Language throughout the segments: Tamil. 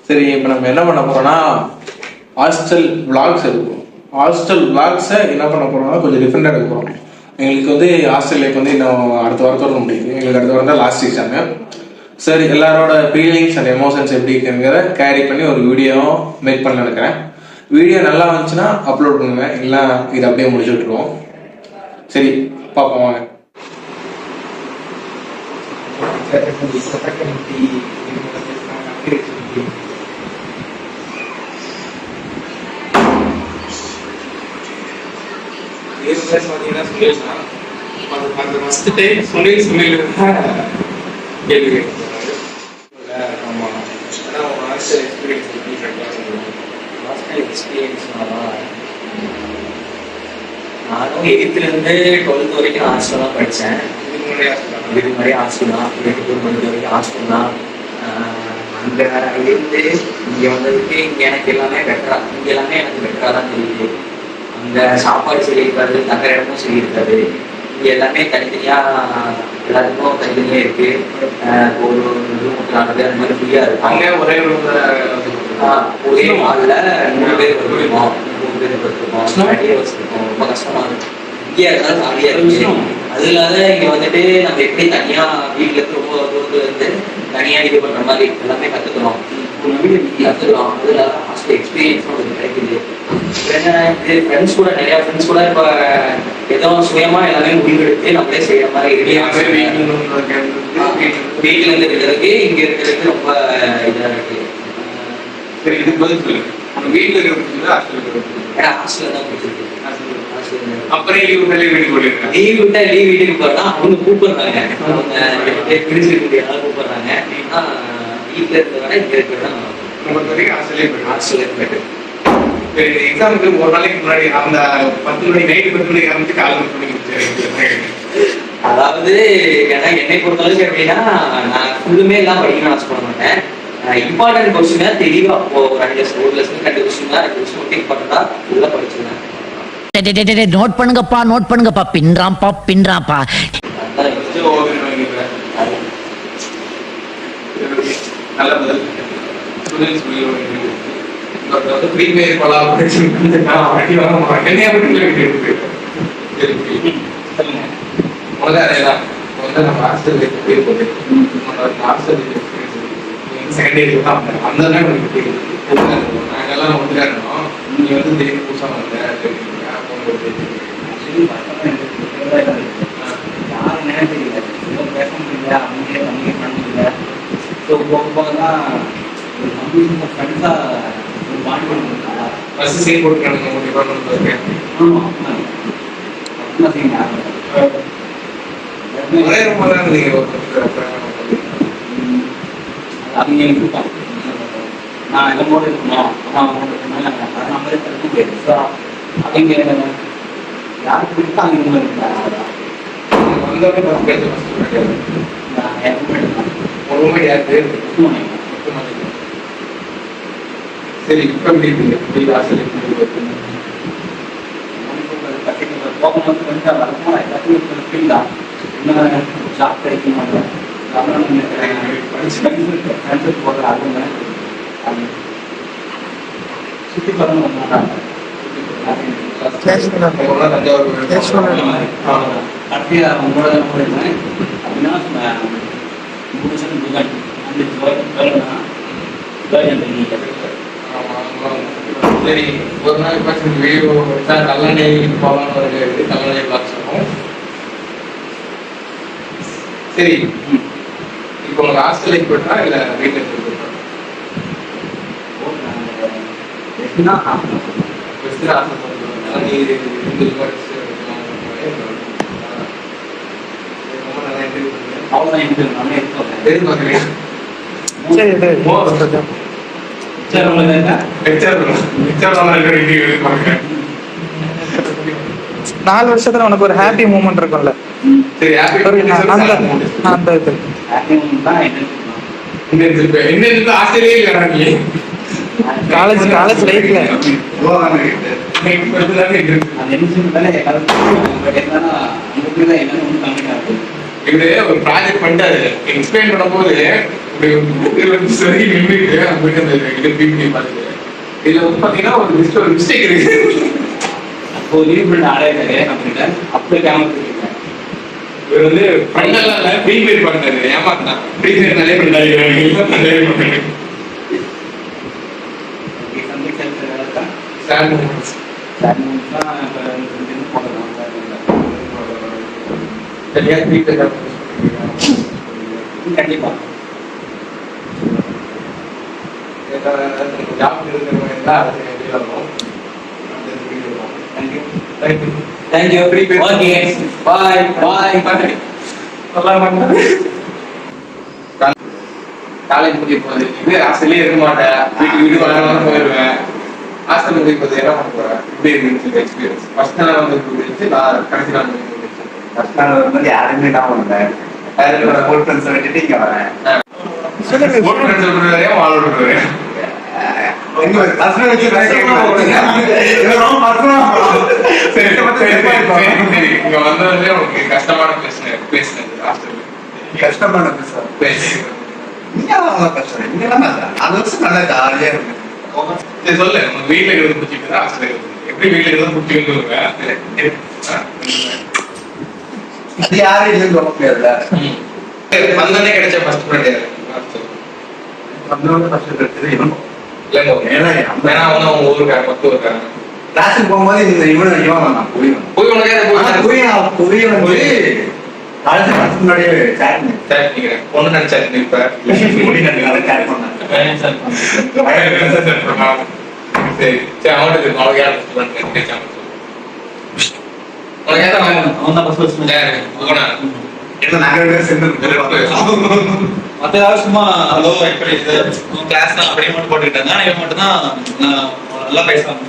சரி, இப்போ நம்ம என்ன பண்ண போறோம்னா ஹாஸ்டல் விளாக்ஸ் இருக்கும். ஹாஸ்டல் விளாக்ஸை என்ன பண்ண போறோம்னா கொஞ்சம் டிஃப்ரெண்டாக எடுக்க போகிறோம். எங்களுக்கு வந்து ஹாஸ்டல் லைஃப் வந்து இன்னும் அடுத்த வாரத்தோட முடியுது. எங்களுக்கு அடுத்த வாரம் தான் லாஸ்ட் எக்ஸாமு. சரி, எல்லாரோட ஃபீலிங்ஸ் அண்ட் எமோஷன்ஸ் எப்படி இருக்குங்கிறத கேரி பண்ணி ஒரு வீடியோ மேக் பண்ண நினைக்கிறேன். வீடியோ நல்லா வந்துச்சுன்னா அப்லோட் பண்ணுவேன், இல்லை இதை அப்படியே முடிச்சு விட்டுருவோம். சரி, பார்ப்போம் வாங்க. நானும் 8th இருந்து 12th வரைக்கும் ஹாஸ்டல் தான் படித்தேன். இதுக்கு முன்னாடி ஹாஸ்டல் தான், 8 வரைக்கும் ஹாஸ்டல் தான். அங்கே இருந்து இங்கே வந்ததுக்கு இங்கே எனக்கு எல்லாமே பெட்டரா, இங்கே எல்லாமே எனக்கு பெட்டராக தான் தெரியுது. அங்கே சாப்பாடு சரி இருக்காது, தங்குற இடமும் சரி இருக்காது. இங்கே எல்லாமே தனித்தனியாக, எல்லாத்துக்கும் தனித்தனியாக இருக்குது. ஒரு ரூமுக்கு 4 பேர் அந்த மாதிரி ஃப்ரீயாக இருக்காங்க. ஒரே ஹாலில் 3 பேர் படுத்துருக்கோம், 3 பேர் படுத்துருக்கோம். நிறைய வச்சுருக்கோம், ரொம்ப கஷ்டமாக இருக்கும். இங்கே இருந்தாலும் ஜாலியாக இருக்கும். அது இல்லாத இங்கே வந்துட்டு நம்ம எப்படி தனியாக வீட்டில் இருந்து ரொம்ப தூரத்தில் இருந்து தனியாக இது பண்ணுற மாதிரி எல்லாமே கற்றுக்கிறோம். கற்றுக்கலாம். அது இல்லாத ஹாஸ்டல் எக்ஸ்பீரியன்ஸும் நமக்கு கிடைக்குது. ஏன்னா இது ஃப்ரெண்ட்ஸ் கூட, நிறையா ஃப்ரெண்ட்ஸ் கூட இப்போ ஏதோ சுயமாக எல்லாமே முடிவெடுத்து நம்மளே செய்கிற மாதிரி வீட்டில் இருந்து இருக்கிறதுக்கு இங்கே இருக்கிறதுக்கு ரொம்ப இதாக இருக்குது. சரி, இதுக்கு பதில் சொல்லு. வீட்டில் இருக்கிறது ஹாஸ்டலில் தான் பிடிச்சிருக்கு. அப்புறம் லீவ் விட்டா லீவ் வீட்டுக்கு போறா அவங்க கூப்பிடுறாங்க, அவங்க பிடிச்சிருக்க யாரும் கூப்பிடுறாங்க. வீட்டுல இருக்கிறத இங்க இருக்கிறதான் எக்ஸாமுக்கு ஒரு நாளைக்கு முன்னாடி அந்த 10 மணி நைட்டு 10 மணிக்கு ஆரம்பிச்சு காலை 10 மணிக்கு. அதாவது ஏன்னா என்னை பொறுத்தளவுக்கு எப்படின்னா, நான் ஃபுல்லுமே எல்லாம் படிக்கணும்னு ஆசைப்பட மாட்டேன். இம்பார்ட்டன்ட் கொஸ்டினா தெளிவா ஒரு 2 லெசன் 2 கொஸ்டின் தான், 2 கொஸ்டின் மட்டும் இம்பார்ட்டண்டா இதெல்லாம் படிச்சிருந்தேன். நோட் பண்ணுங்கப்பா பின்றாம்பா. நல்ல பதில். நீங்க வந்து புதுசா வந்த யாரும் நினைச்சதில்லை, பேச முடியல, அவங்களே கம்யூனிகேட் பண்ண முடியல. ஸோ போக போக தான் ஒரு கம்யூனிகேஷன் ஃப்ரெண்ட்ஸாக ஒரு பாண்ட் பண்ணுறாங்க. பஸ் சீன் போட்டுருக்காங்க உங்கள் டிபார்ட்மெண்ட். ஆமாம், அப்படின்னா செய்யுங்க. ஒரே ரொம்ப தான் நீங்கள் அவங்க எனக்கு இருப்பாங்க. நான் எல்லாமோட இருக்கணும், அவங்க நம்பரே தரணும் பெருசா. அவங்க யாருக்கு பிடிக்கா அவங்க இருக்காங்க. சரி, இப்ப போகும்போது கொஞ்சம் வரணும், எல்லாத்தையும் ஃபீல் தான். இன்னும் ஜாப் கிடைக்க மாட்டேன், படிச்சு போடுற ஆளுங்க சுற்றி வரணும். கடைசியா உங்களோட அப்படின்னா சரி, ஒரு நாள் வீடியோ கல்லணை போகலான்னு ஒரு கல்லணை பிளாக் சொல்லுவோம். சரி, இப்போ உங்க ஹாஸ்டலுக்கு போயிட்டா இல்ல வீட்டுல போயிட்டா? நாலு வருஷத்துல உனக்கு ஒரு ஹாப்பி மூமெண்ட் இருக்கும்ல, அந்த இது காலேஜ் லைஃப்ல இவரு ஒரு ப்ராஜெக்ட் பண்ணிட்டாரு. எக்ஸ்பிளைன் பண்ணும்போது நின்றுட்டு அங்கே அந்த இது பிபிடி பார்த்துட்டு இதுல வந்து பாத்தீங்கன்னா ஒரு மிஸ்டேக் இருக்கு. அப்போ லீவ் பண்ண ஆளே இருக்காரு நம்மகிட்ட, அப்படியே கேமரா இவர் வந்து பண்ணலாம் இல்லை ப்ரீபெய்ட் பண்ணாரு, ஏமாத்தான். ப்ரீபெய்ட் நிறைய பண்ணாரு. ஸ்டாண்ட் மூமெண்ட்ஸ் சரியா ப்ரீபெய்ட் கண்டிப்பா ஜாப் இருக்கிறவங்க தேங்க்யூ. ஓகே பாய் பாய் பாய். காலேஜ் முடிய போகுது, இது ஹாஸ்டல்லே இருக்க மாட்டேன், வீட்டுக்கு வர போயிடுவேன். ஹாஸ்டல் முடிய போகுது, என்ன பண்ண போறேன், இப்படி இருக்கு எக்ஸ்பீரியன்ஸ். ஃபர்ஸ்ட் நாள் வந்து இருந்துச்சு, நான் கடைசி நாள் இருந்துச்சு. ஃபர்ஸ்ட் நாள் வரும்போது யாருமே நான் வந்தேன், ஓல்ட் ஃப்ரெண்ட்ஸ் விட்டுட்டு இங்க வரேன். ஓல்ட் ஃப்ரெண்ட்ஸ் விட்டுருவாரு, வால் விட்டுருவாரு. இங்க ஒரு பர்சனல் வச்சு இங்க வந்ததுல உனக்கு கஷ்டமான பேசுனது ஹாஸ்டல் கஷ்டமான பேச கஷ்டம் இங்கெல்லாம் அது வருஷம் நல்லா ஜாலியா இருக்கு. சரி சொல்லு, உங்க வீட்டுல இருந்து பிடிச்சிட்டு ஹாஸ்டல் எப்படி வீட்டுல இருந்து பிடிச்சிருந்துருங்க. அது யாரும் இல்லைன்னு சொல்ல முடியாதுல்ல. வந்தோடனே கிடைச்ச ஃபர்ஸ்ட் ஃப்ரெண்ட் யாரு? வந்தோடனே ஃபர்ஸ்ட் கிடைச்சது இவன். ஏன்னா அவங்க ஊருக்காரங்க, மொத்த ஊருக்காரங்க. கிளாஸுக்கு போகும்போது இந்த இவன் வந்தான் புரியும் போய் உனக்கு புரியும் வந்து காலேஜ் கிளாஸ் முன்னாடியே சேட் நினைக்கிறேன் பொண்ணு நினைச்சாரு இப்ப சேட் பண்ணேன். சரி சரி அவனுக்கு அவனுக்கு யார் உனக்கு அவன் தான் ஃபர்ஸ்ட் போனா என்ன நாங்க ரெண்டு பேரும் சேர்ந்து மற்ற யாரும் சும்மா ஹலோ எப்படி இது கிளாஸ் தான் அப்படியே மட்டும் போட்டுக்கிட்டாங்க. இவன் மட்டும் தான் நல்லா பேசுவாங்க.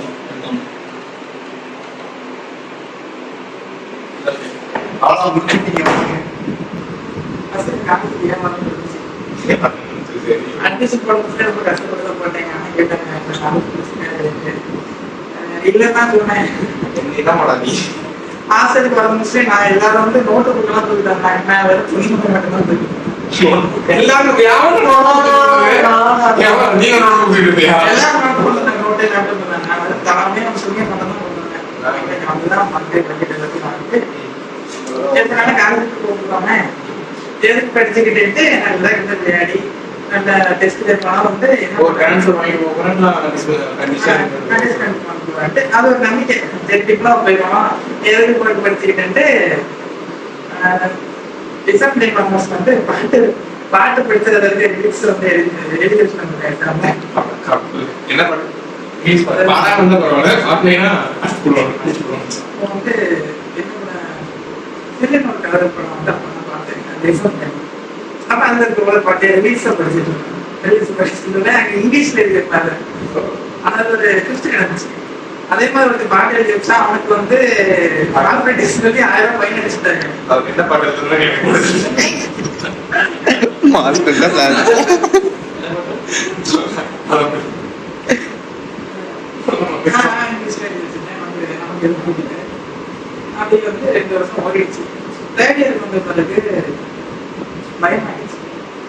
அவ்வளோ முடிச்சுட்டீங்க. அட்மிஷன் போடுறதுல ரொம்ப கஷ்டப்பட்டு போட்டேங்க. இல்லைன்னா சொன்னேன் என்ன பண்ணா நீ ஹாஸ்டலுக்கு வர முடிச்சு நான் எல்லாரும் வந்து நோட்டு புக்கெல்லாம் தூக்கிட்டாங்க. நான் வெறும் துணி மட்டும் தான் தூக்கிட்டேன். எல்லாரும் நீங்க எல்லாம் நோட்டு கொடுத்தேன், நோட்டே நோட்டு கொடுத்தேன். நான் வந்து தலைமையே அவன் சொல்லி மட்டும் தான் கொடுத்தேன். வந்துதான் மண்டே பக்கெட் எல்லாத்தையும் நான் வந்து எத்தனால காலேஜுக்கு போட்டுருவாங்க எதுக்கு படிச்சுக்கிட்டு நல்லா இருந்த விளையாடி நல்ல டெஸ்ட் போனா வந்து ஒரு ட்ரான்ஸ்ஃபர் வாங்கி போகிறேன் அது ஒரு நம்பிக்கை. டிப்ளமா போயிடுவோம் எதுக்கு போய் படிச்சுக்கிட்டு டிசம்பர் டைம் ஆல்மோஸ்ட் வந்து பாட்டு படிச்சதுல இருந்து லிரிக்ஸ் வந்து எழுதி வச்சுருக்காங்க. என்ன பண்ண பாடா வந்து பரவாயில்ல, பாட்டலைன்னா வந்து என்னோட சில்லுன்னு ஒரு கலர் படம் வந்து அப்போ பார்த்தேன் டிசம்பர் டைம். அப்ப அந்த ஒரு பாட்டு ரிலீஸா படிச்சுட்டு ரிலீஸ் படிச்சுட்டு அங்க இங்கிலீஷ்ல எழுதியிருப்பாரு. அதாவது ஒரு கிறிஸ்து கிடந்துச்சு. அதே மாதிரி ஒரு பாட்டு எழுதி வச்சா அவனுக்கு வந்து கார்பரேட் சொல்லி 1000 ரூபாய் ஃபைன் அடிச்சுட்டாங்க. என்ன பாட்டு அப்படி வந்து 2 வருஷம் ஓடிடுச்சு. தேர்ட் இயர் வந்த பிறகு பயம் ஆயிடுச்சு.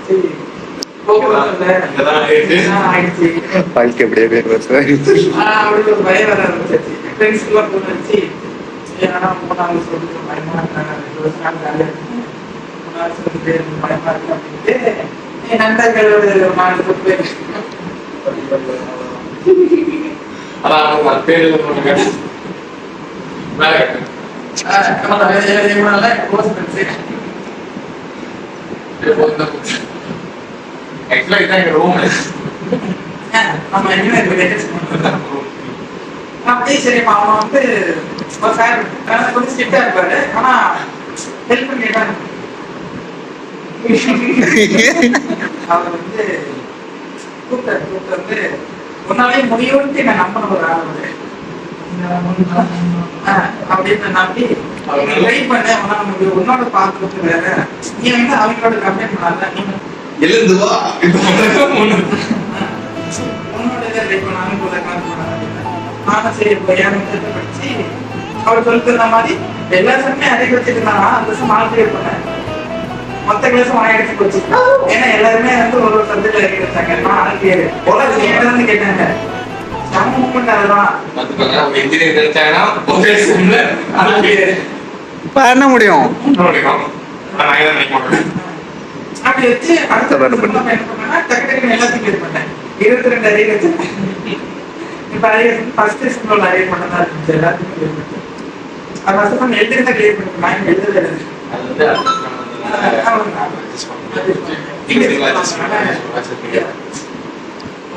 சரி ஆயிடுச்சு வாழ்க்கை எப்படியே பேர் அப்படி ஒரு பயம் வர ஆரம்பிச்சிருச்சு. ஃப்ரெண்ட்ஸ் எல்லாம் போன வச்சு ஏன்னா 3வது சொல்லிட்டு பயமா இருக்காங்க, 2 வருஷம் நாள் ஜாலியா இருக்கு, 3வது சொல்லிட்டு பயமா இருக்கு அப்படின்ட்டு என் நண்பர்கள் ஒரு 4 பேர் அதான் பேரு மேல ஆக்சுவலா இதான் எங்க ரூம். நம்ம அப்படியே சரி அவன் வந்து ஒரு சார் கொஞ்சம் ஸ்ட்ரிக்டா இருப்பாரு, ஆனா ஹெல்ப் பண்ணிட்டாங்க. அவர் வந்து கூப்பிட்டு வந்து உன்னாலே முடியும்னு நான் நம்பின ஒரு ஆள் வந்து அப்படின்னு நம்பி ட்ரை பண்ண உன்னால முடியும், உன்னோட பார்க்கறது வேற, நீ வந்து அவங்களோட கம்ப்ளைண்ட் பண்ணாத, நீ எழுந்து வா உன்னோட இதை ட்ரை பண்ணாலும் கூட நானும் சரி எனக்கு படிச்சு அவர் சொல்லிட்டு மாதிரி எல்லா சமயமே அடைக்க வச்சுட்டு இருந்தாங்க. அந்த வருஷம் 4 பேர் பண்ணேன், மொத்த கிளாஸும் 1000 போச்சு. ஏன்னா எல்லாருமே வந்து ஒரு வந்து இறக்கி வச்சாங்க. நான் அதுக்கு உலகத்துல என்னன்னு கேட்டாங்க. செம மூமெண்ட் அதெல்லாம். இன்ஜினியர் நினைச்சாங்கன்னா ஒரே செம்ல இப்ப என்ன முடியும்? அப்படி வச்சு அடுத்த வருஷம் நம்ம என்ன பண்ணேன்னா டக்கு டக்குன்னு எல்லாத்தையும் கிளியர் பண்ணேன். 22 அரியர் வச்சிருக்கேன். இப்ப அரியர் ஃபர்ஸ்ட் செம்ல அரியர் பண்ணதா இருந்துச்சு. எல்லாத்தையும் கிளியர் பண்ணிட்டேன். அது ஃபர்ஸ்ட் செம் எழுதிருந்தா கிளியர் பண்ணிட்டேன். நான் எழுதவே இல்லை.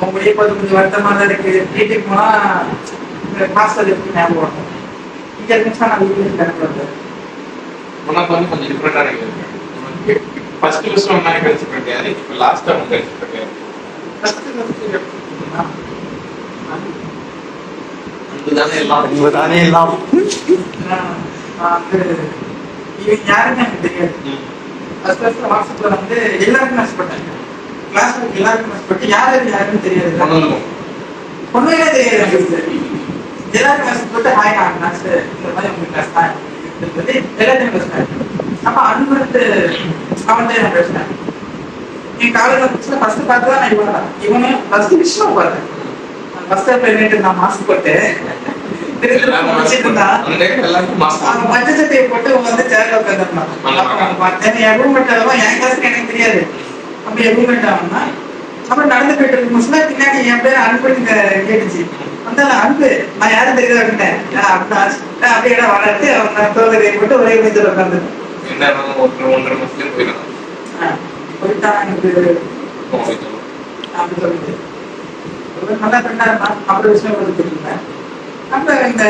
உங்களுடைய கொஞ்சம் வருத்தமா தான் இருக்கு. வீட்டுக்கு போனா மாஸ்டர் எப்படி ஞாபகம் வரும். இங்க இருந்துச்சா நான் வீட்டுக்கு கணக்கு வந்தேன். உனக்கு வந்து கொஞ்சம் டிஃப்ரெண்டா இருக்கு. ஃபர்ஸ்ட் ஃபர்ஸ்ட் ஒன்னா கழிச்சுருக்கேன். இப்போ லாஸ்டா ஒன்று கழிச்சுருக்கேன். தானே எல்லாம் யாருன்னு எனக்கு தெரியாது. ஃபர்ஸ்ட் வாட்ஸ்அப்ல வந்து எல்லாருக்கும் மெசேஜ் பண்ணேன். கிளாஸ் எல்லாருக்கும் மெசேஜ் பண்ணி யாருன்னு தெரியாது. பொண்ணுங்களே தெரியாது எனக்கு. எல்லாருக்கும் மெசேஜ் போட்டு ஹாய் நான் இந்த மாதிரி உங்க கிளாஸ் தான் எல்லாத்தையும் பேசினேன். அப்ப அன்பு அவன் நான் பேசினேன். என் காலேஜ்ல ஃபர்ஸ்ட் பார்த்து தான் நான் இவனே ஃபர்ஸ்ட் விஷயம் பார்த்தேன். ஃபர்ஸ்ட் பண்ணிட்டு நான் மாஸ்க் போட்டு மஞ்சள் சட்டையை போட்டு வந்து சேர்ல உட்காந்துருந்தான். என் ரூம்மேட் என் கிளாஸ்க்கு எனக்கு தெரியாது. அப்ப என் ரூம்மேட் ஆகும்னா அப்புறம் நடந்து போயிட்டு இருக்கும் பின்னாடி என் பேர் அன்புன்னு கேட்டுச்சு. அந்த அன்பு நான் யாரும் தெரியுது அப்படின்ட்டேன். அப்படியே வளர்த்து அவன் தோல்லை போட்டு ஒரே மேஜர் உட்காந்து போயிட்டான். எனக்கு அப்படி சொல்லிட்டு நல்லா ஃப்ரெண்டா இருந்தான். அப்படி விஷயம் கொடுத்துட்டு இருந்தேன். அப்புறம் இந்த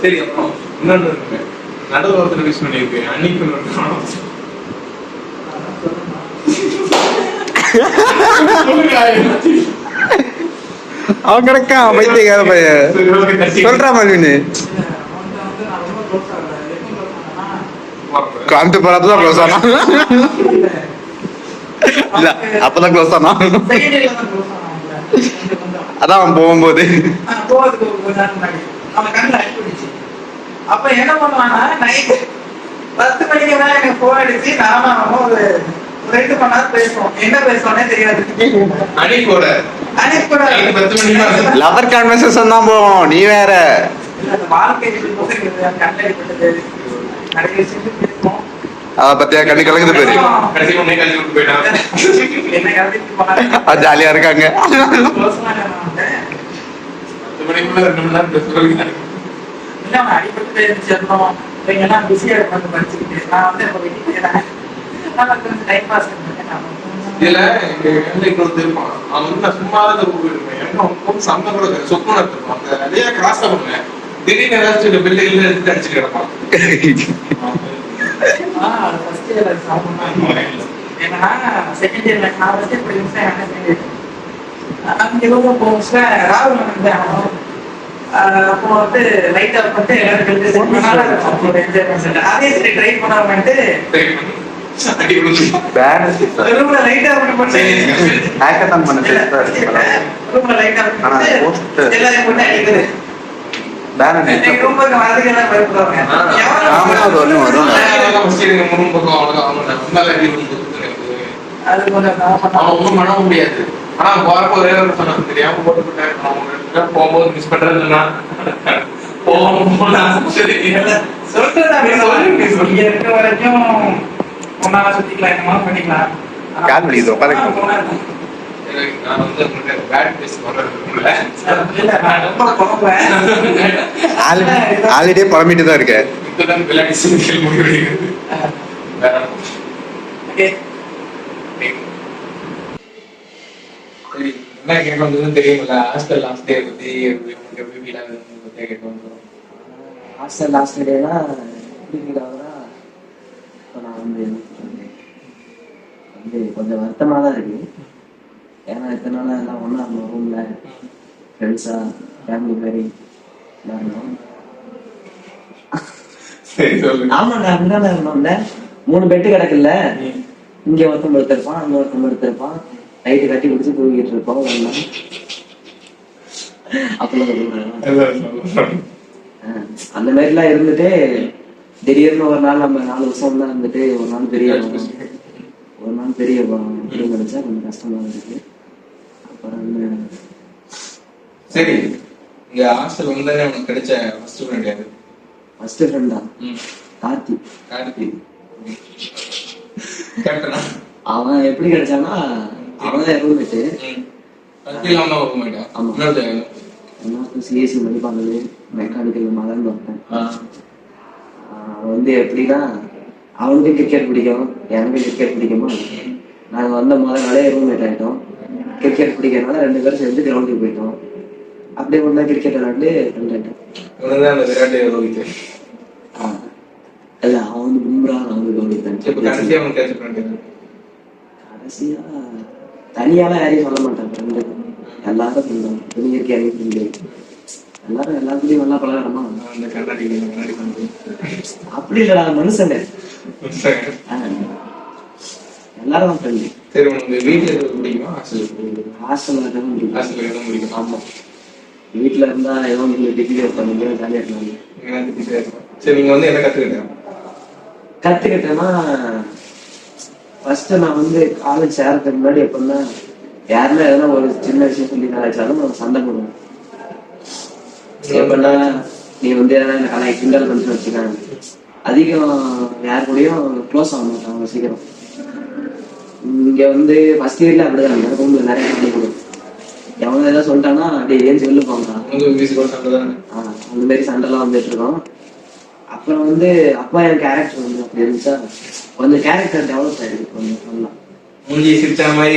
சரி, அப்புறம் இன்னொன்று நடுவில் ஒருத்தர் விஷயம் பண்ணியிருக்கு. அன்னைக்கு அவன் கிடக்கான் பைத்தியக்கார பையன். சொல்றா மல்வினு காந்து படத்துல க்ளோஸ் ஆனா இல்ல அப்பதான் க்ளோஸ் ஆனா அதான் அவன் போகும்போது அப்ப என்ன பண்ணுவானா நைட்டு 10 மணிக்கு தான் எனக்கு போன் அடிச்சு நானும் ஒரு 2 மணி நேரம் பேசுவோம். என்ன பேசுவோன்னே தெரியாது. அனிக்கோட லவர் கான்வர்சேஷன் தான் போவோம். நீ வேற வாழ்க்கை கண்டறிப்பட்டது நிறைய விஷயங்கள் பேசுவோம். அத பத்தியா கண்ணு கலங்குது பேரு. கடைசி ஒண்ணே கழிச்சு விட்டு போயிட்டான். என்ன கலந்துட்டு அது ஜாலியா இருக்காங்க. 10 மணிக்குள்ள 2 மணி நேரம் பேசுறாங்க. இல்ல அவன் அடிபட்டு இருந்துச்சோம். எல்லாம் பிஸியா இருப்பாங்க படிச்சுக்கிட்டு. நான் வந்து இப்ப வெட்டிக்கிறேன். நமக்கு வந்து டைம் பாஸ் பண்ணுறேன். இதுல இன்னொரு இருப்பான். அவன் வந்து நான் சும்மா தான் போயிருப்பேன். எனக்கு அவன் சம்ம கூட சொப்பன இருப்பான். அந்த நிறைய கிராஸ் பண்ணுவேன். திடீர்னு ஏதாச்சும் பில்டிங்ல எடுத்து அடிச்சுட்டு கிடப்பான். ஏன்னா செகண்ட் இயர்ல நான் வந்து இப்படி ராகுல் அப்போ வந்து லைட் ஆஃப் பண்ணிட்டு அதே சரி ட்ரை பண்ணாமட்டு ரூம்ல லைட் ஆஃப் பண்ணி ஹேக்கத்தான் பண்ணது ரூம்ல லைட் ஆஃப் பண்ணிட்டு எல்லாரையும் போட்டு அடிக்குது. ரூமுக்கு வரதுக்கெல்லாம் பயப்படுவாங்க. அது கொஞ்சம் பண்ண முடியாது. ஆனா போறப்ப ஒரே ஒரு சொன்ன தெரியாம போட்டுக்கிட்டேன். போகும்போது மிஸ் பண்றதுன்னா இங்க இருக்க வரைக்கும் ஒன்னா சுத்திக்கலாம் என்னமா பண்ணிக்கலாம். கால் வலிக்குது நான் வந்து பேட் பேஸ் வர்றதுக்குள்ள ஆல்ரெடியே புலம்பிட்டு தான் இருக்கேன். இப்பதான் விளையாடி சிங்கிள் முடிவடைகிறது. சரி, என்ன கேட்க வந்ததுன்னு தெரியுமில்ல. ஹாஸ்டல் லாஸ்ட் டே பத்தி எப்படி ஃபீல் ஆகுதுன்னு பத்தி கேட்க வந்தோம். ஹாஸ்டல் லாஸ்ட் டேனா எப்படி ஃபீல் ஆகுதுன்னா, இப்போ நான் வந்து கொஞ்சம் வருத்தமாக தான் இருக்கு. ஏன்னா இத்தனை நாள் எல்லாம் ஒன்றா இருந்தோம். ரூமில் ஃப்ரெண்ட்ஸா ஃபேமிலி மாதிரி இருந்தோம். ஆமாண்டா, அப்படிதானே இருந்தோம்ல. 3 பெட்டு கிடக்குல்ல. இங்கே ஒருத்தன் படுத்திருப்பான், அங்கே ஒருத்தன் படுத்திருப்பான். நைட்டு கட்டி பிடிச்சி தூங்கிட்டு இருப்போம். அப்பெல்லாம் அந்த மாதிரிலாம் இருந்துட்டு திடீர்னு ஒரு நாள் நம்ம 4 வருஷம் தான் இருந்துட்டு ஒரு நாள் பெரிய ஒரு நாள் நானும் பெரிய அப்படின்னு நினைச்சா கொஞ்சம் கஷ்டமா இருக்கு. அப்புறம் சரி, இங்க ஹாஸ்டல் வந்தானே உனக்கு கிடைச்ச ஃபர்ஸ்ட் ஃப்ரெண்ட் யாரு? ஃபர்ஸ்ட் ஃப்ரெண்டா கார்த்தி. கார்த்தி கேப்டனா? அவன் எப்படி கிடைச்சானா, அவன் தான் ரூம்மேட்டு. ஆமா, சிஎஸ்சி மதிப்பானது மெக்கானிக்கல் மதன் வைப்பேன். அவன் வந்து எப்படின்னா, அவனுக்கும் கிரிக்கெட் பிடிக்கும், எனக்கும் கிரிக்கெட் பிடிக்குமா. நாங்கள் வந்த முதல் நாளே ரூம்மேட் ஆகிட்டோம். கிரிக்கெட் பிடிக்கிறதுனால 2 பேரும் சேர்ந்து கிரவுண்டுக்கு போயிட்டோம். அப்படியே ஒன்றா கிரிக்கெட் விளையாண்டு ஃப்ரெண்ட் ஆகிட்டோம். இல்ல, அவன் வந்து பும்ரா, நான் வந்து கவனிப்பேன். கடைசியா தனியாலாம் யாரையும் சொல்ல மாட்டேன். ஃப்ரெண்டு எல்லாரும் சொல்லுவாங்க, துணியருக்கு யாரையும் ஃப்ரெண்டு. எல்லாரும் எல்லாத்துலயும் நல்லா பழகிறோமா. அப்படி இல்லடா, மனுஷங்க எல்லாரும் ஃப்ரெண்டு. சரி, உனக்கு வீட்டுல இருக்கிறது பிடிக்குமா ஹாஸ்டல்ல இருக்கணும் பிடிக்கும். ஆமா, வீட்டுல இருந்தா ஏதோ டிகிரி பண்ணீங்க ஜாலியா இருந்தாங்க. சரி, நீங்க வந்து என்ன கத்துக்கிட்டேன்னா, ஃபர்ஸ்ட் நான் வந்து காலேஜ் சேர்றதுக்கு முன்னாடி எப்படின்னா, யாருன்னா எதனா ஒரு சின்ன விஷயம் சொல்லி கலாச்சாரம் நான் சண்டை போடுவேன். எப்படின்னா, நீ வந்து எதனா கலை கிண்டல் பண்ணி வச்சுக்காங்க. அதிகம் யார் கூடயும் க்ளோஸ் ஆக மாட்டாங்க சீக்கிரம். இங்க வந்து ஃபர்ஸ்ட் இயர்ல அப்படிதான் ரூம்ல நிறைய பண்ணி கொடுக்கும். எவங்க ஏதாவது சொல்லிட்டானா அப்படியே ஏன் சொல்லு போங்க, அந்த மாதிரி சண்டைலாம் வந்துட்டு இருக்கோம். அப்புறம் வந்து அப்பா என் கேரக்டர் வந்து அப்படி இருந்துச்சா, கொஞ்சம் கேரக்டர் டெவலப் ஆயிடுது கொஞ்சம் சொல்லலாம். மூஞ்சி சிரிச்சா மாதிரி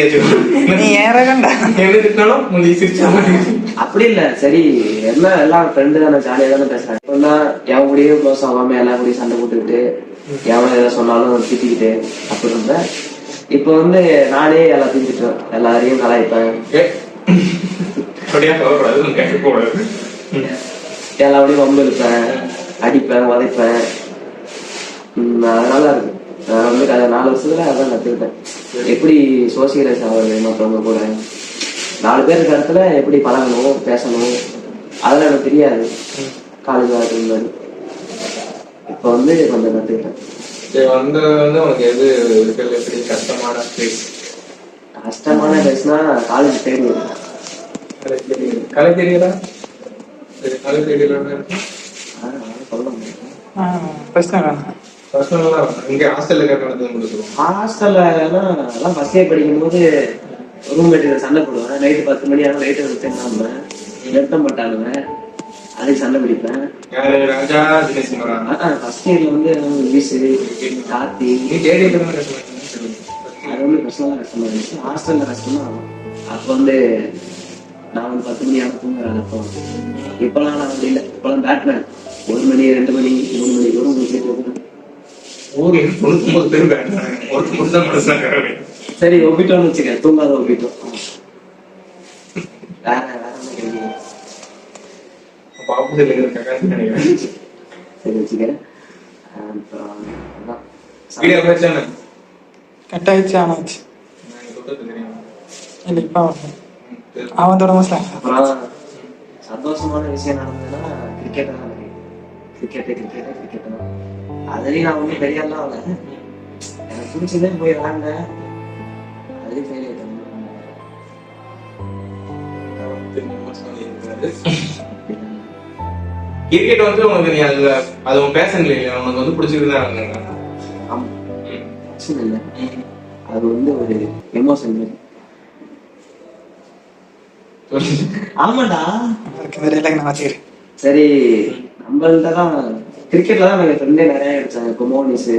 நீ ஏறகண்டா மூஞ்சி சிரிச்சா மாதிரி அப்படி இல்ல. சரி, என்ன எல்லாம் ஃப்ரெண்டு தானே, ஜாலியா தானே பேசுறாங்க. இப்பன்னா எவன் கூடயும் க்ளோஸ் ஆகாம எல்லா கூடயும் சண்டை போட்டுக்கிட்டு எவன் எதை சொன்னாலும் திட்டிக்கிட்டு அப்படி இருந்தேன். இப்ப வந்து நானே எல்லாத்தையும் திட்டுவேன், எல்லாரையும் கலாய்ப்பேன், எல்லாரையும் வம்பு இருப்பேன், அடிப்பேன், உதைப்பேன். அதனால இருக்கு. நான் வந்து 4 வருஷத்துல அதான் கத்துக்கிட்டேன், எப்படி சோசியலைஸ் ஆகுது மற்றவங்க கூட, 4 பேர் இருக்க இடத்துல எப்படி பழகணும், பேசணும். அதெல்லாம் எனக்கு தெரியாது காலேஜ் வாழ்க்கை முன்னாடி. இப்ப வந்து கொஞ்சம் கத்துக்கிட்டேன். கஷ்டமான பேசுனா காலேஜ் தேர்வு. கலை தெரியல ஹாஸ்டல்லாம் ஃபர்ஸ்ட் இயர் படிக்கும் போது ரூம்மேட் சண்டை போடுவேன். நைட்டு 10 மணி ஆகும், லைட்டு வச்சுருந்தாங்க, நிறுத்தம் பட்டாளுங்க, அதுக்கு சண்டை பிடிப்பேன். ஃபர்ஸ்ட் இயர்ல வந்து வீசு கார்த்தி அது வந்து கஷ்டமா இருந்துச்சு. ஹாஸ்டல்ல கஷ்டமா ஆகும். அப்ப வந்து நான் வந்து 10 மணி ஆகும் தூங்குறேன். அப்போ இப்பெல்லாம் நான் அப்படி இல்லை. இப்பெல்லாம் பேட்மேன் 1 மணி 2 மணி 3 மணி கூட முடிச்சுட்டு சரி ஒப்பிட்டோம்னு வச்சுக்க, தூங்காத ஒப்பிட்டோம். வேற வேற சரி வச்சுக்கிறேன். கட்டாயிடுச்சு ஆனாச்சு இல்லை இப்போ அவன் தொடங்க. அப்புறம் சந்தோஷமான விஷயம் நடந்ததுன்னா கிரிக்கெட் தான். கிரிக்கெட் தான். அதுலயும் நான் ஒன்றும் பெரியலாம் இல்லை, எனக்கு பிடிச்சதே போய் விளாண்டேன். அதுலேயும் ஃபெயில் ஆகிட்டேன். கிரிக்கெட் வந்து உனக்கு நீ அது உன் பேஷன் இல்லையா, உனக்கு வந்து பிடிச்சிருந்தா? ஆமா, பிரச்சனை இல்லை, அது வந்து ஒரு எமோஷன் மாதிரி. ஆமாடா, சரி நம்மள்ட்ட தான் கிரிக்கெட்ல தான் நாங்கள் ஃப்ரெண்டே நிறைய கிடைச்சாங்க. குமோனிஸ்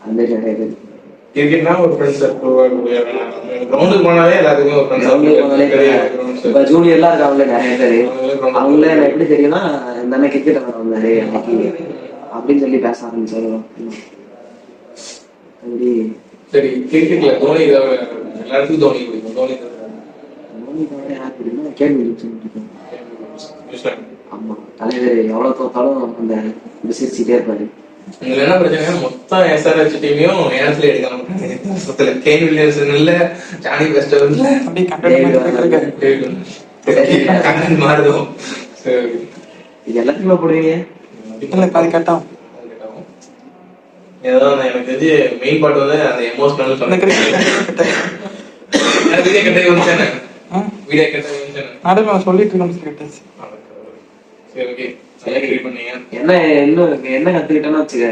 அந்த மாதிரி நிறைய பேர். கிரிக்கெட்னா ஒரு ஃப்ரெண்ட்ஸ் கிரவுண்டுக்கு போனாலே எல்லாத்துக்குமே ஒரு ஃப்ரெண்ட்ஸ். இப்போ ஜூனியர்லாம் இருக்காங்களே நிறைய பேர், அவங்களே எனக்கு எப்படி தெரியும்னா இந்த அண்ணன் கிரிக்கெட் வந்தாரு அன்னைக்கு அப்படின்னு சொல்லி பேச ஆரம்பிச்சாரு. அப்படி சரி, கிரிக்கெட்ல தோனி எல்லாருக்கும் தோனி பிடிக்கும். தோனி யார் பிடிக்கும்னா கேள்வி பிடிக்கும். ஆமா, தலைவர் எவ்வளவு தோத்தாலும் அந்த சிரிச்சுட்டே இருப்பாரு. இதுல என்ன பிரச்சனை, மொத்தம் SRH டீமையும் ஏன்ஸ்ல எடுக்க மாட்டாங்க. கேன் வில்லியம்சன் இல்ல, ஜானி பெஸ்டர் இல்ல, மாறுதும். இது எல்லாத்தையுமே போடுவீங்க. பாதி கட்டம் ஏதோ எனக்கு தெரிஞ்சு மெயின் பார்ட் வந்து அந்த எமோஷனல் எனக்கு வீடியோ கட்டே வந்துச்சானே வீடியோ கட்டே வந்துச்சானே நடுவில் நான் சொல்லிட்டு இருக்கேன் கேட்டாச்சு. சரி ஓகே நல்லா ட்ரீட் பண்ணீங்க. என்ன கத்துக்கிட்டேன்னு வச்சுக்க,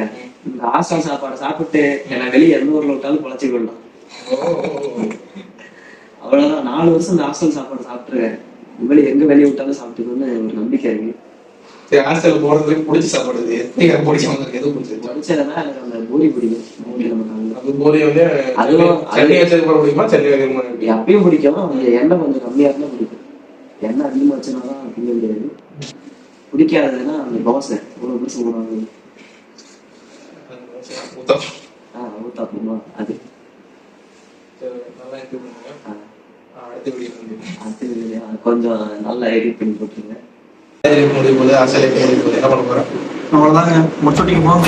இந்த ஹாஸ்டல் சாப்பாடு சாப்பிட்டு என்ன வெளியே எந்த ஊர்ல விட்டாலும் பொழைச்சி கொள்ளலாம். அவ்வளவுதான். 4 வருஷம் இந்த ஹாஸ்டல் சாப்பாடு சாப்பிட்டுருக்கேன். எங்க வெளியே விட்டாலும் சாப்பிட்டுக்கணும்னு ஒரு நம்பிக்கை இருக்கு. சரி ஹாஸ்டல் போறதுக்கு பிடிச்ச சாப்பாடு எது பிடிச்சவங்களுக்கு எது பிடிச்சது? படிச்சதுன்னா எனக்கு அந்த பூரி பிடிக்கும். பூரி நமக்கு அது போதை வந்து அதுவும் சென்னை வச்சது போட பிடிக்குமா சென்னை வைக்கிறமா? எப்பயும் பிடிக்கும். எண்ணெய் கொஞ்சம் கம்மியா இருந்தா பிடிக்கும். எண்ணெய் அதிகமா வச்சுனாதான் திங்க முடியாது. பிடிக்காததுன்னா அந்த தோசை ஒரு வருஷம் ஊறாது. ஊத்தாப்பமா அது நல்லா இது பண்ணுங்க. அடுத்த வீடியோ கொஞ்சம் நல்லா எடிட் பண்ணி போட்டுருங்க. முடிவு போது அசலை முடிவு போது என்ன பண்ண போறேன்? அவ்வளவுதாங்க முடிச்சுட்டிங்க போங்க.